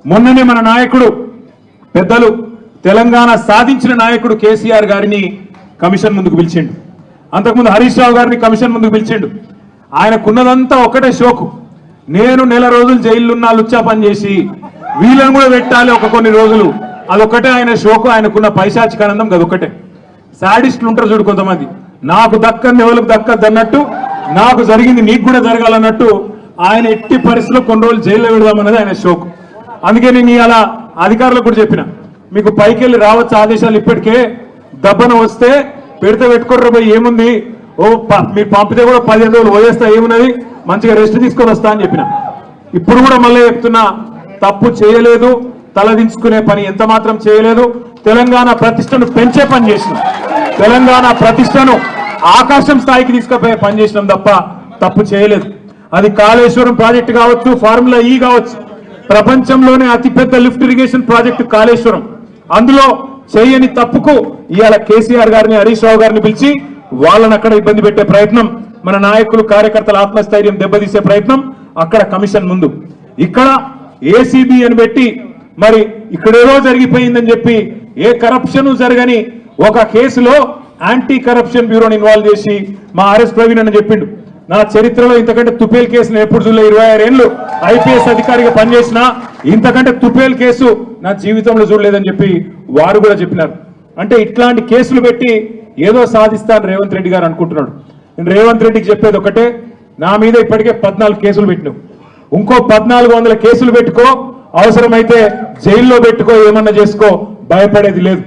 మొన్ననే మన నాయకుడు పెద్దలు తెలంగాణ సాధించిన నాయకుడు కేసీఆర్ గారిని కమిషన్ ముందుకు పిలిచిండు. అంతకుముందు హరీష్ రావు గారిని కమిషన్ ముందుకు పిలిచిండు. ఆయనకున్నదంతా ఒకటే షోకు, నేను నెల రోజులు జైలున్నా లుచ్చా పని చేసి వీళ్ళని కూడా పెట్టాలి ఒక కొన్ని రోజులు, అదొక్కటే ఆయన షోకు. ఆయనకున్న పైశాచికానందం అదొక్కటే. సాడిస్టులు ఉంటారు చూడు కొంతమంది, నాకు దక్కంది ఎవరికి దక్కద్దు అన్నట్టు, నాకు జరిగింది నీకు కూడా జరగాలన్నట్టు ఆయన ఎట్టి పరిస్థితుల్లో కొన్ని రోజులు జైల్లో పెడదామన్నది ఆయన షోకు. అందుకే నేను అలా అధికారులకు కూడా చెప్పిన, మీకు పైకి వెళ్ళి రావచ్చు ఆదేశాలు, ఇప్పటికే దబ్బన వస్తే పెడితే పెట్టుకోర్ర పోయి ఏముంది, మీరు పంపితే కూడా 15 రోజులు పోయేస్తా ఏమున్నది, మంచిగా రెస్ట్ తీసుకొని వస్తా అని చెప్పిన. ఇప్పుడు కూడా మళ్ళీ చెప్తున్నా, తప్పు చేయలేదు, తలదించుకునే పని ఎంత మాత్రం చేయలేదు. తెలంగాణ ప్రతిష్టను పెంచే పని చేసినాం, తెలంగాణ ప్రతిష్టను ఆకాశం స్థాయికి తీసుకుపోయే పని చేసినాం తప్ప తప్పు చేయలేదు. అది కాళేశ్వరం ప్రాజెక్టు కావచ్చు, ఫార్ములా ఈ కావచ్చు, ప్రపంచంలోనే అతిపెద్ద లిఫ్ట్ ఇరిగేషన్ ప్రాజెక్టు కాళేశ్వరం. అందులో చేయని తప్పుకు ఇవాళ కేసీఆర్ గారిని హరీష్ రావు గారిని పిలిచి వాళ్ళని అక్కడ ఇబ్బంది పెట్టే ప్రయత్నం, మన నాయకులు కార్యకర్తల ఆత్మస్థైర్యం దెబ్బతీసే ప్రయత్నం అక్కడ కమిషన్ ముందు. ఇక్కడ ఏసీబీ అని పెట్టి మరి ఇక్కడేదో జరిగిపోయిందని చెప్పి ఏ కరప్షన్ జరగని ఒక కేసులో యాంటీ కరప్షన్ బ్యూరోని ఇన్వాల్వ్ చేసి మా ఆర్ఎస్ ప్రవీణ్ అని చెప్పిండు, నా చరిత్రలో ఇంతకంటే తుపేల్ కేసును ఎప్పుడు చూడలే, 26 ఏళ్ళు ఐపీఎస్ అధికారిగా పనిచేసిన ఇంతకంటే తుపేల్ కేసు నా జీవితంలో చూడలేదని చెప్పి వారు కూడా చెప్పినారు. అంటే ఇట్లాంటి కేసులు పెట్టి ఏదో సాధిస్తాను రేవంత్ రెడ్డి గారు అనుకుంటున్నాడు. నేను రేవంత్ రెడ్డికి చెప్పేది ఒకటే, నా మీద ఇప్పటికే 14 కేసులు పెట్టినావు, ఇంకో 1400 కేసులు పెట్టుకో, అవసరమైతే జైల్లో పెట్టుకో, ఏమన్నా చేసుకో, భయపడేది లేదు.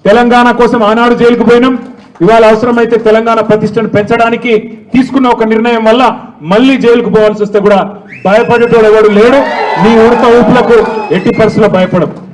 తెలంగాణ కోసం ఆనాడు జైలుకు పోయినాం, ఇవాళ అవసరమైతే తెలంగాణ ప్రతిష్టను పెంచడానికి తీసుకున్న ఒక నిర్ణయం వల్ల మళ్ళీ జైలుకు పోవాల్సి వస్తే కూడా భయపడేటోడు ఎవడు లేడు. నీ ఉడత ఊపులకు ఎట్టి పరిస్థితుల్లో భయపడవు.